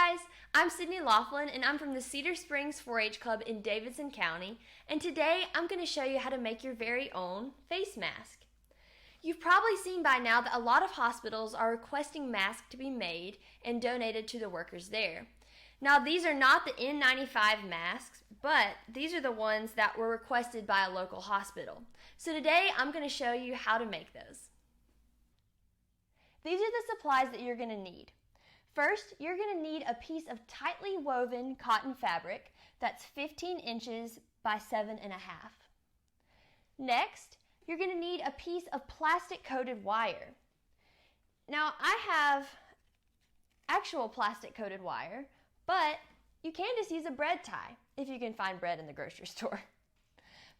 guys, I'm Sydney Loflin and I'm from the Cedar Springs 4-H Club in Davidson County, and today I'm going to show you how to make your very own face mask. You've probably seen by now that a lot of hospitals are requesting masks to be made and donated to the workers there. Now these are not the N95 masks, but these are the ones that were requested by a local hospital. So today I'm going to show you how to make those. These are the supplies that you're going to need. First, you're going to need a piece of tightly woven cotton fabric that's 15 inches by 7.5. Next, you're going to need a piece of plastic coated wire. Now, I have actual plastic coated wire, but you can just use a bread tie if you can find bread in the grocery store.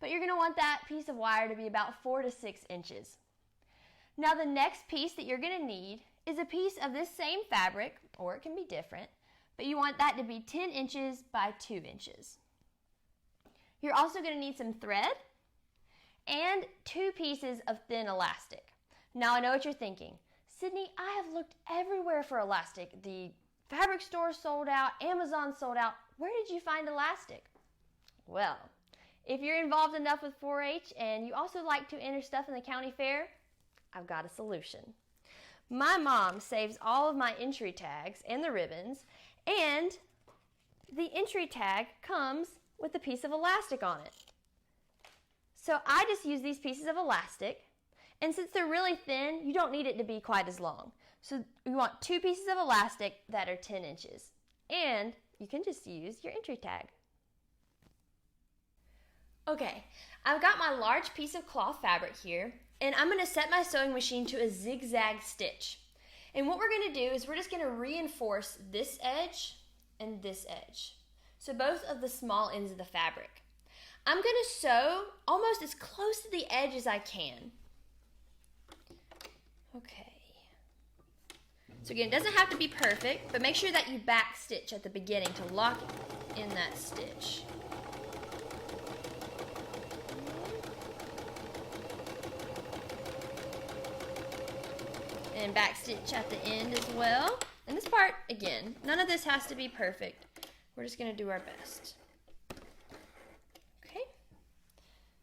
But you're going to want that piece of wire to be about 4 to 6 inches. Now the next piece that you're going to need is a piece of this same fabric, or it can be different, but you want that to be 10 inches by 2 inches. You're also going to need some thread and 2 pieces of thin elastic. Now I know what you're thinking. Sydney, I have looked everywhere for elastic. The fabric store sold out, Amazon sold out. Where did you find elastic? Well, if you're involved enough with 4-H and you also like to enter stuff in the county fair, I've got a solution. My mom saves all of my entry tags and the ribbons, and the entry tag comes with a piece of elastic on it. So I just use these pieces of elastic, and since they're really thin, you don't need it to be quite as long. So you want 2 pieces of elastic that are 10 inches, and you can just use your entry tag. Okay, I've got my large piece of cloth fabric here, and I'm going to set my sewing machine to a zigzag stitch. And what we're going to do is we're just going to reinforce this edge and this edge. So both of the small ends of the fabric. I'm going to sew almost as close to the edge as I can. Okay. So again, it doesn't have to be perfect, but make sure that you back stitch at the beginning to lock in that stitch. And back stitch at the end as well. And this part, again, none of this has to be perfect. We're just going to do our best. Okay,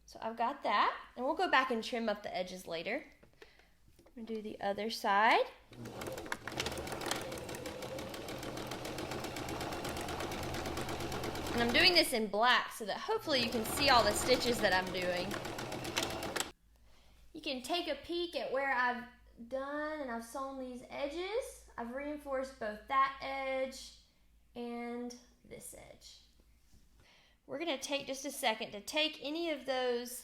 so I've got that, and we'll go back and trim up the edges later. I'm going to do the other side. And I'm doing this in black so that hopefully you can see all the stitches that I'm doing. You can take a peek at where I've done and I've sewn these edges. I've reinforced both that edge and this edge. We're going to take just a second to take any of those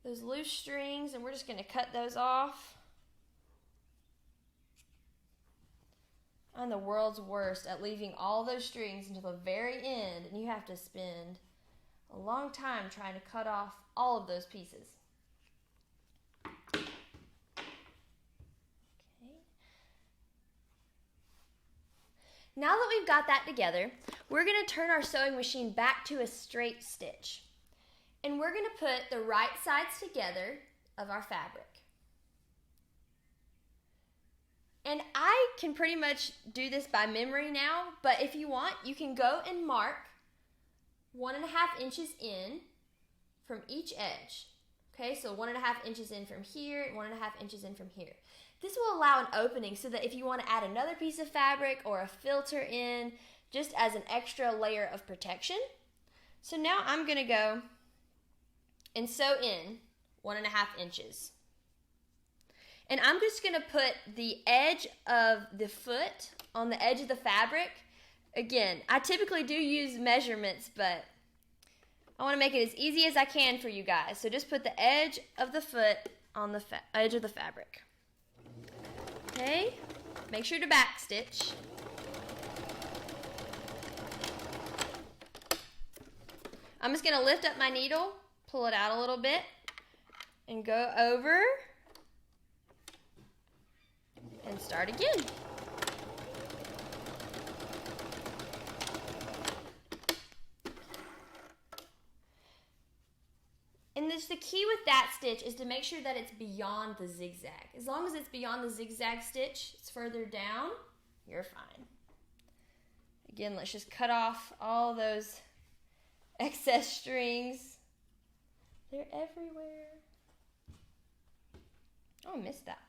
loose strings, and we're just going to cut those off. I'm the world's worst at leaving all those strings until the very end, and you have to spend a long time trying to cut off all of those pieces. Now that we've got that together, we're going to turn our sewing machine back to a straight stitch. And we're going to put the right sides together of our fabric. And I can pretty much do this by memory now, but if you want, you can go and mark 1.5 inches in from each edge. Okay, so 1.5 inches in from here and 1.5 inches in from here. This will allow an opening so that if you want to add another piece of fabric or a filter in, just as an extra layer of protection. So now I'm going to go and sew in 1.5 inches. And I'm just going to put the edge of the foot on the edge of the fabric. Again, I typically do use measurements, but I want to make it as easy as I can for you guys. So just put the edge of the foot on the edge of the fabric. Okay, make sure to back stitch. I'm just going to lift up my needle, pull it out a little bit, and go over and start again. And the key with that stitch is to make sure that it's beyond the zigzag. As long as it's beyond the zigzag stitch, it's further down, you're fine. Again, let's just cut off all those excess strings. They're everywhere. Oh, I missed that.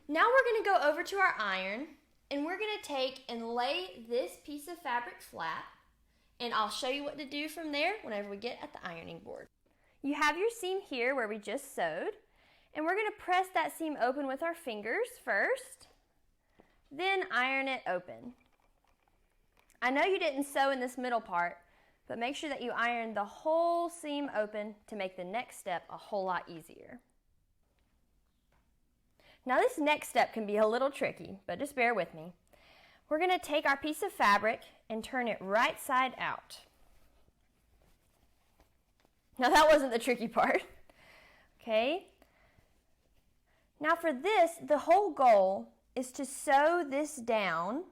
Now we're going to go over to our iron, and we're going to take and lay this piece of fabric flat, and I'll show you what to do from there whenever we get at the ironing board. You have your seam here where we just sewed, and we're going to press that seam open with our fingers first, then iron it open. I know you didn't sew in this middle part, but make sure that you iron the whole seam open to make the next step a whole lot easier. Now this next step can be a little tricky, but just bear with me. We're going to take our piece of fabric and turn it right side out. Now that wasn't the tricky part. Okay. Now for this, the whole goal is to sew this down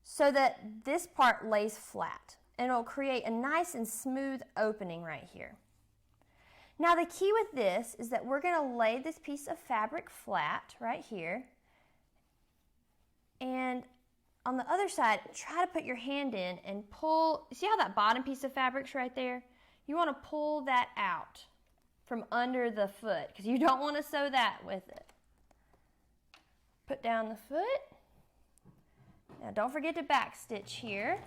so that this part lays flat, and it'll create a nice and smooth opening right here. Now the key with this is that we're going to lay this piece of fabric flat right here, and on the other side, try to put your hand in and pull. See how that bottom piece of fabric's right there? You want to pull that out from under the foot because you don't want to sew that with it. Put down the foot. Now don't forget to back stitch here.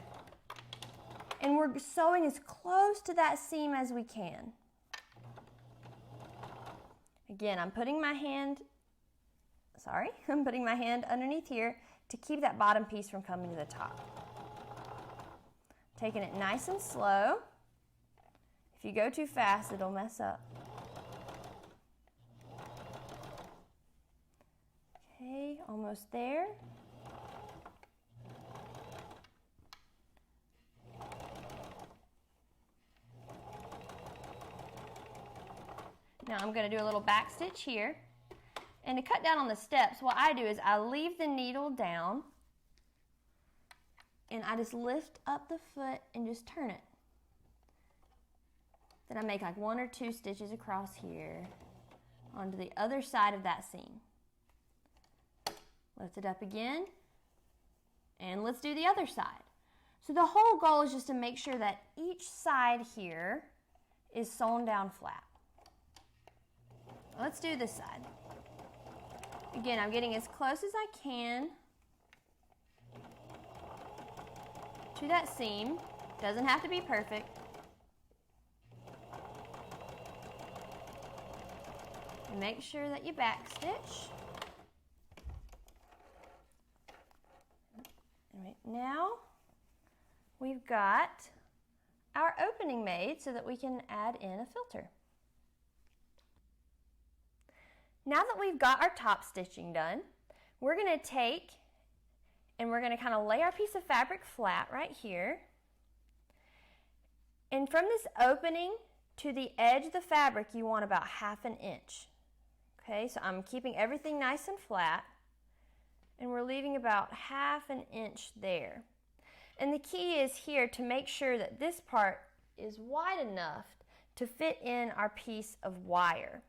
And we're sewing as close to that seam as we can. Again, I'm putting my hand underneath here to keep that bottom piece from coming to the top. Taking it nice and slow. If you go too fast, it'll mess up. Okay, almost there. Now I'm going to do a little back stitch here. And to cut down on the steps, what I do is I leave the needle down and I just lift up the foot and just turn it. Then I make like 1 or 2 stitches across here onto the other side of that seam. Lift it up again, and let's do the other side. So the whole goal is just to make sure that each side here is sewn down flat. Let's do this side. Again, I'm getting as close as I can to that seam. Doesn't have to be perfect. And make sure that you back stitch. All right, now we've got our opening made so that we can add in a filter. Now that we've got our top stitching done, we're going to take and we're going to kind of lay our piece of fabric flat right here. And from this opening to the edge of the fabric, you want about 1/2 inch. Okay, so I'm keeping everything nice and flat, and we're leaving about 1/2 inch there. And the key is here to make sure that this part is wide enough to fit in our piece of wire.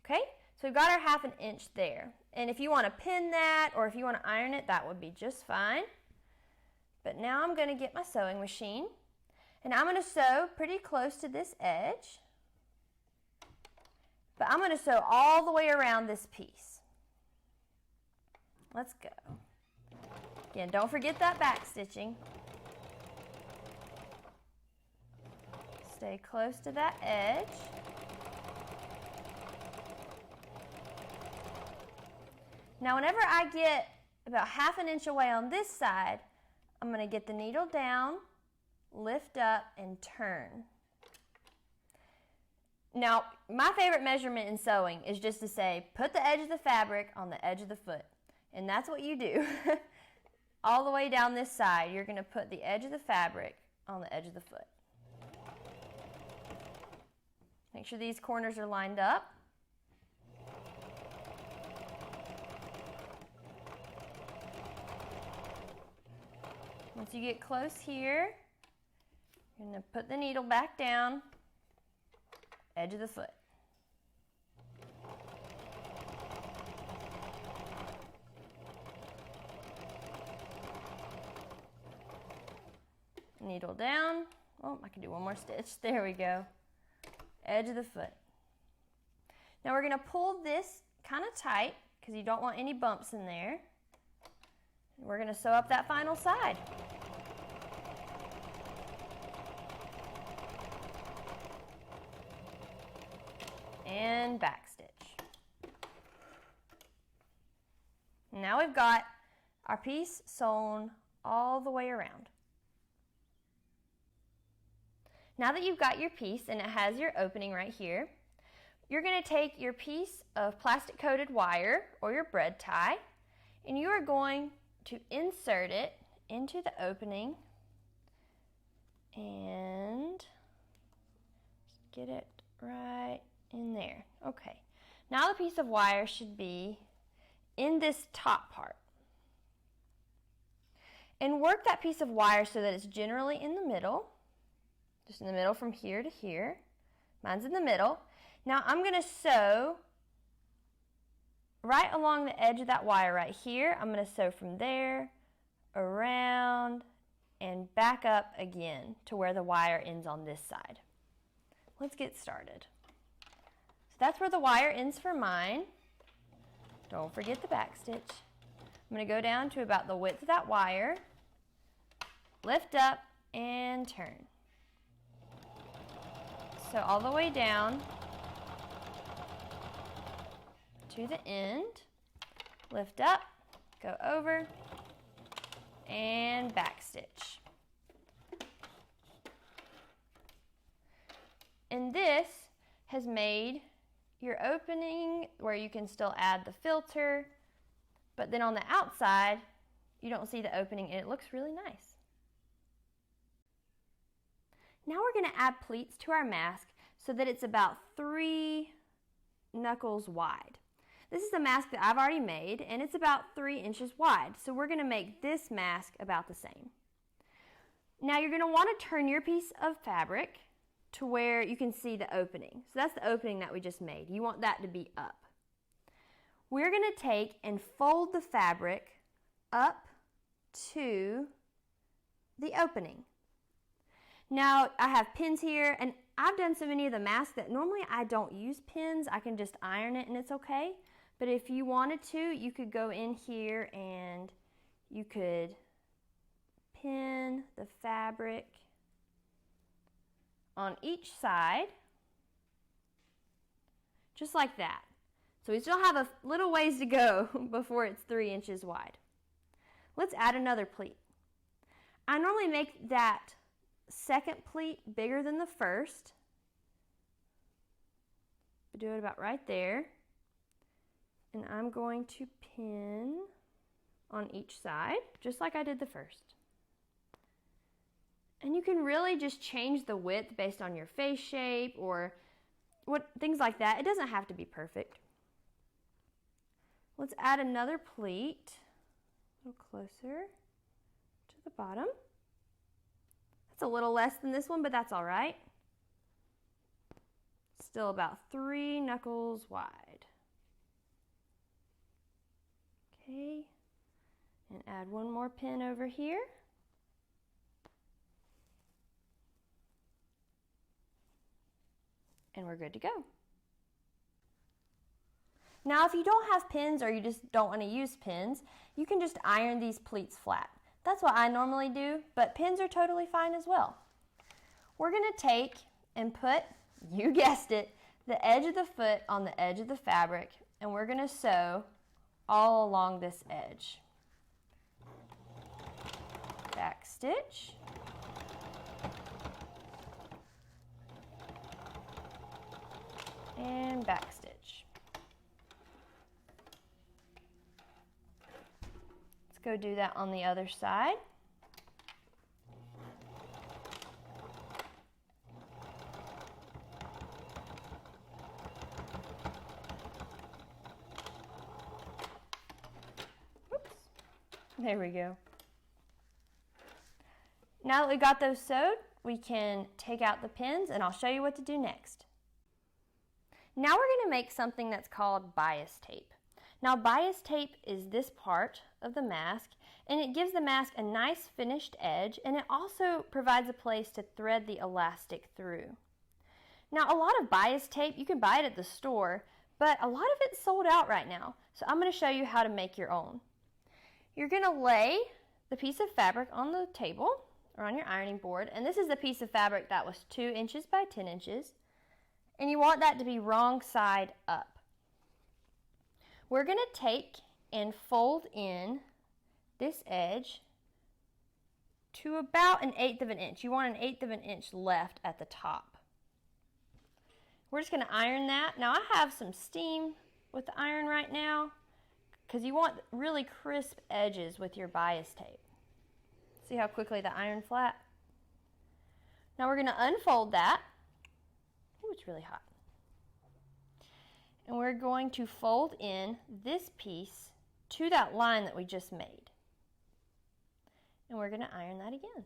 Okay, so we've got our 1/2 inch there. And if you want to pin that or if you want to iron it, that would be just fine. But now I'm going to get my sewing machine, and I'm going to sew pretty close to this edge. But I'm going to sew all the way around this piece. Let's go. Again, don't forget that back stitching. Stay close to that edge. Now whenever I get about 1/2 inch away on this side, I'm going to get the needle down, lift up, and turn. Now, my favorite measurement in sewing is just to say, put the edge of the fabric on the edge of the foot. And that's what you do. All the way down this side, you're going to put the edge of the fabric on the edge of the foot. Make sure these corners are lined up. Once you get close here, you're going to put the needle back down, edge of the foot. needle down. Oh, I can do one more stitch. There we go. Edge of the foot. Now we're going to pull this kind of tight because you don't want any bumps in there. We're going to sew up that final side. And back stitch. Now we've got our piece sewn all the way around. Now that you've got your piece and it has your opening right here, you're going to take your piece of plastic coated wire or your bread tie and you are going to insert it into the opening and get it right in there. Okay, now the piece of wire should be in this top part. And work that piece of wire so that it's generally in the middle, just in the middle from here to here. Mine's in the middle. Now I'm going to sew right along the edge of that wire right here. I'm going to sew from there, around, and back up again to where the wire ends on this side. Let's get started. So that's where the wire ends for mine. Don't forget the back stitch. I'm going to go down to about the width of that wire, lift up, and turn. So all the way down to the end, lift up, go over, and back stitch. And this has made your opening where you can still add the filter, but then on the outside, you don't see the opening and it looks really nice. Now we're going to add pleats to our mask so that it's about 3 knuckles wide. This is the mask that I've already made and it's about 3 inches wide. So we're going to make this mask about the same. Now you're going to want to turn your piece of fabric to where you can see the opening. So that's the opening that we just made. You want that to be up. We're going to take and fold the fabric up to the opening. Now I have pins here and I've done so many of the masks that normally I don't use pins. I can just iron it and it's okay. But if you wanted to, you could go in here and you could pin the fabric on each side, just like that. So we still have a little ways to go before it's 3 inches wide. Let's add another pleat. I normally make that second pleat bigger than the first. Do it about right there. And I'm going to pin on each side, just like I did the first. And you can really just change the width based on your face shape or things like that. It doesn't have to be perfect. Let's add another pleat, a little closer to the bottom. That's a little less than this one, but that's all right. Still about 3 knuckles wide. Okay, and add one more pin over here. And we're good to go. Now if you don't have pins or you just don't want to use pins, you can just iron these pleats flat. That's what I normally do, but pins are totally fine as well. We're going to take and put, you guessed it, the edge of the foot on the edge of the fabric, and we're going to sew all along this edge. Back stitch. And back stitch. Let's go do that on the other side. Oops. There we go. Now that we got those sewed, we can take out the pins and I'll show you what to do next. Now we're going to make something that's called bias tape. Now bias tape is this part of the mask, and it gives the mask a nice finished edge, and it also provides a place to thread the elastic through. Now a lot of bias tape, you can buy it at the store, but a lot of it's sold out right now. So I'm going to show you how to make your own. You're going to lay the piece of fabric on the table or on your ironing board, and this is a piece of fabric that was 2 inches by 10 inches, and you want that to be wrong side up. We're going to take and fold in this edge to about 1/8 of an inch. You want 1/8 of an inch left at the top. We're just going to iron that. Now I have some steam with the iron right now because you want really crisp edges with your bias tape. See how quickly the iron flat? Now we're going to unfold that. Ooh, it's really hot. And we're going to fold in this piece to that line that we just made. And we're going to iron that again.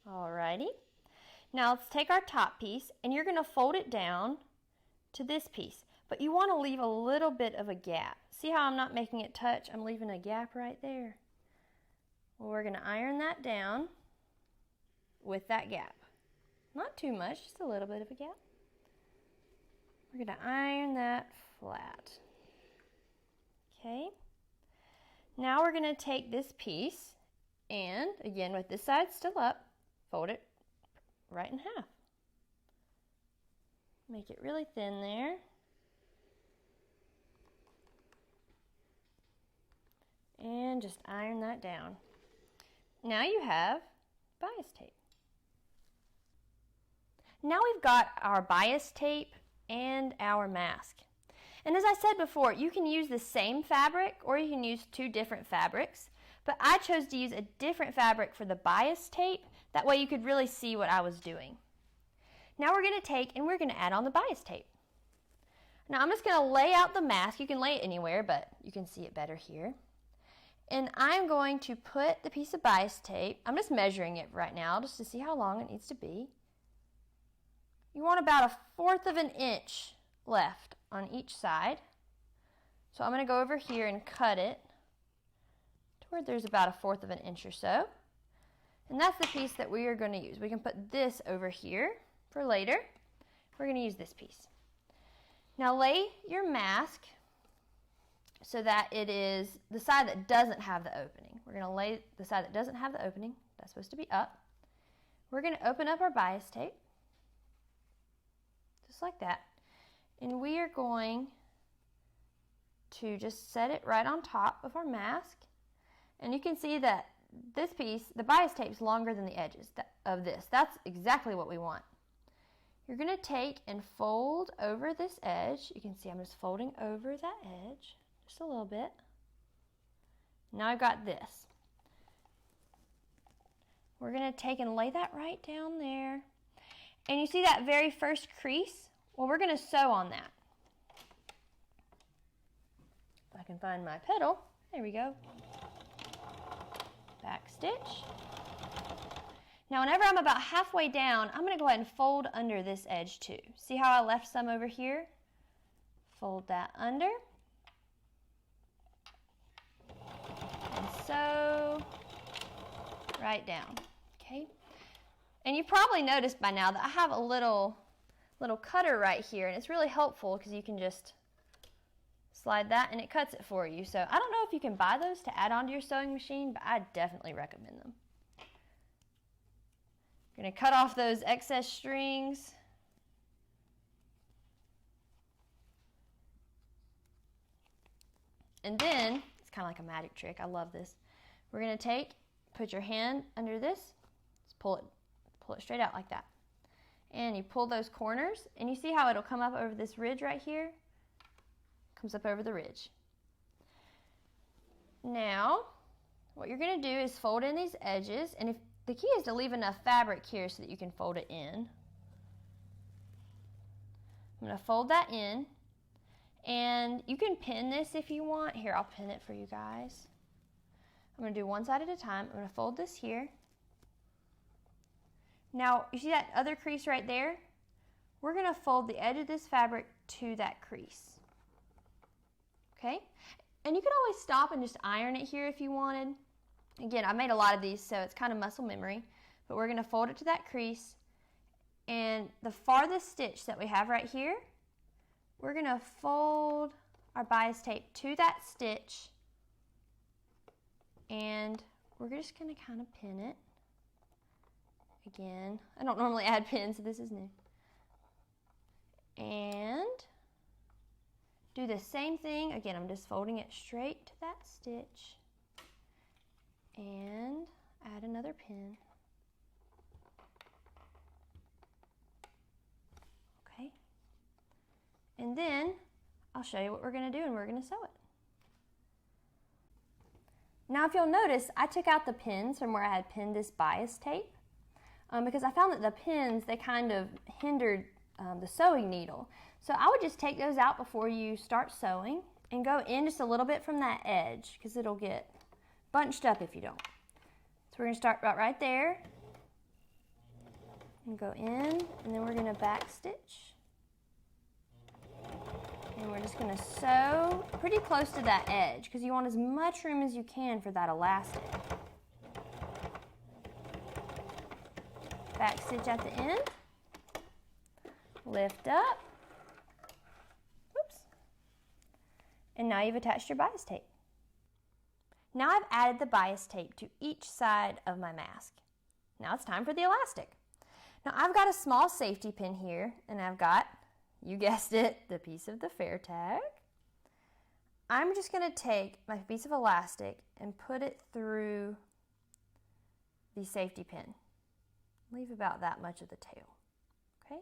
Alrighty. Now let's take our top piece, and you're going to fold it down to this piece. But you want to leave a little bit of a gap. See how I'm not making it touch? I'm leaving a gap right there. Well, we're going to iron that down with that gap. Not too much, just a little bit of a gap. We're going to iron that flat. Okay. Now we're going to take this piece and, again, with this side still up, fold it right in half. Make it really thin there. And just iron that down. Now you have bias tape. Now we've got our bias tape and our mask. And as I said before, you can use the same fabric or you can use 2 different fabrics, but I chose to use a different fabric for the bias tape. That way you could really see what I was doing. Now we're going to take and we're going to add on the bias tape. Now I'm just going to lay out the mask. You can lay it anywhere, but you can see it better here. And I'm going to put the piece of bias tape, I'm just measuring it right now just to see how long it needs to be. You want about 1/4 of an inch left on each side. So I'm going to go over here and cut it to where there's about 1/4 of an inch or so. And that's the piece that we are going to use. We can put this over here for later. We're going to use this piece. Now lay your mask so that it is the side that doesn't have the opening. We're going to lay the side that doesn't have the opening. That's supposed to be up. We're going to open up our bias tape, just like that. And we are going to just set it right on top of our mask. And you can see that this piece, the bias tape, is longer than the edges of this. That's exactly what we want. You're going to take and fold over this edge. You can see I'm just folding over that edge. Just a little bit. Now I've got this. We're going to take and lay that right down there. And you see that very first crease? Well, we're going to sew on that. If I can find my pedal. There we go. Back stitch. Now whenever I'm about halfway down, I'm going to go ahead and fold under this edge too. See how I left some over here? Fold that under. And sew right down. Okay. And you probably noticed by now that I have a little cutter right here, and it's really helpful because you can just slide that and it cuts it for you. So I don't know if you can buy those to add onto your sewing machine, but I definitely recommend them. I'm going to cut off those excess strings. And then, it's kind of like a magic trick. I love this. We're going to put your hand under this, just pull it straight out like that. And you pull those corners, and you see how it'll come up over this ridge right here? Comes up over the ridge. Now, what you're going to do is fold in these edges, and the key is to leave enough fabric here so that you can fold it in. I'm going to fold that in, and you can pin this if you want. Here, I'll pin it for you guys. I'm going to do one side at a time. I'm going to fold this here. Now, you see that other crease right there? We're going to fold the edge of this fabric to that crease. Okay? And you could always stop and just iron it here if you wanted. Again, I made a lot of these, so it's kind of muscle memory. But we're going to fold it to that crease. And the farthest stitch that we have right here, we're going to fold our bias tape to that stitch. And we're just going to kind of pin it. Again, I don't normally add pins, so this is new. And do the same thing. Again, I'm just folding it straight to that stitch. And add another pin. Okay. And then I'll show you what we're going to do, and we're going to sew it. Now, if you'll notice, I took out the pins from where I had pinned this bias tape because I found that the pins, they kind of hindered the sewing needle. So I would just take those out before you start sewing and go in just a little bit from that edge because it'll get bunched up if you don't. So we're going to start right there and go in, and then we're going to back stitch. And we're just going to sew pretty close to that edge because you want as much room as you can for that elastic. Back stitch at the end. Lift up. Oops. And now you've attached your bias tape. Now I've added the bias tape to each side of my mask. Now it's time for the elastic. Now I've got a small safety pin here, and I've got, you guessed it, the piece of the fair tag. I'm just going to take my piece of elastic and put it through the safety pin. Leave about that much of the tail. Okay?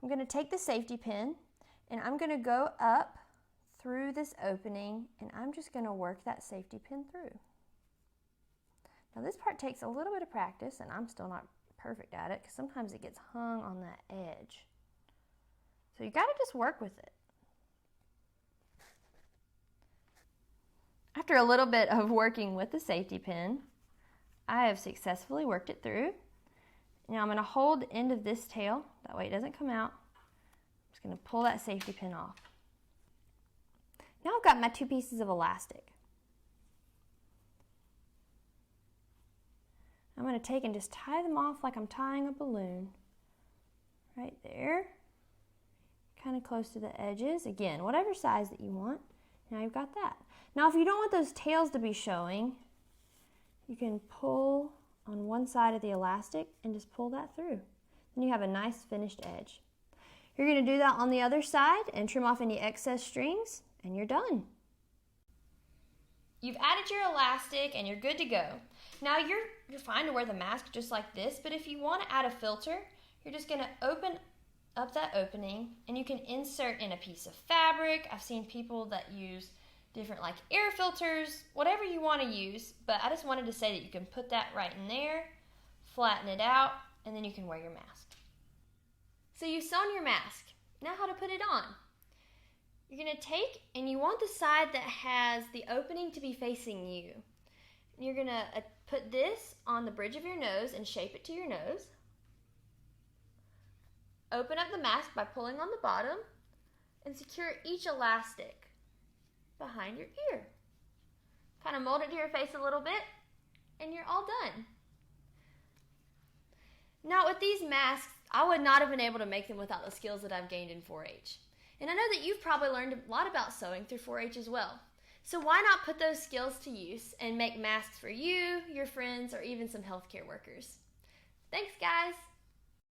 I'm going to take the safety pin and I'm going to go up through this opening, and I'm just going to work that safety pin through. Now this part takes a little bit of practice, and I'm still not perfect at it because sometimes it gets hung on that edge. So you got to just work with it. After a little bit of working with the safety pin, I have successfully worked it through. Now I'm going to hold the end of this tail, that way it doesn't come out. I'm just going to pull that safety pin off. Now I've got my two pieces of elastic. I'm going to take and just tie them off like I'm tying a balloon. Right there. Kind of close to the edges. Again, whatever size that you want. Now you've got that. Now if you don't want those tails to be showing, you can pull on one side of the elastic and just pull that through. Then you have a nice finished edge. You're going to do that on the other side and trim off any excess strings, and you're done. You've added your elastic and you're good to go. Now you're fine to wear the mask just like this, but if you want to add a filter, you're just going to open up that opening and you can insert in a piece of fabric. I've seen people that use different like air filters, whatever you want to use, but I just wanted to say that you can put that right in there, flatten it out, and then you can wear your mask. So you've sewn your mask. Now how to put it on. You're going to take, and you want the side that has the opening to be facing you. And you're going to put this on the bridge of your nose and shape it to your nose. Open up the mask by pulling on the bottom and secure each elastic behind your ear. Kind of mold it to your face a little bit, and you're all done. Now with these masks, I would not have been able to make them without the skills that I've gained in 4-H. And I know that you've probably learned a lot about sewing through 4-H as well. So why not put those skills to use and make masks for you, your friends, or even some healthcare workers? Thanks, guys!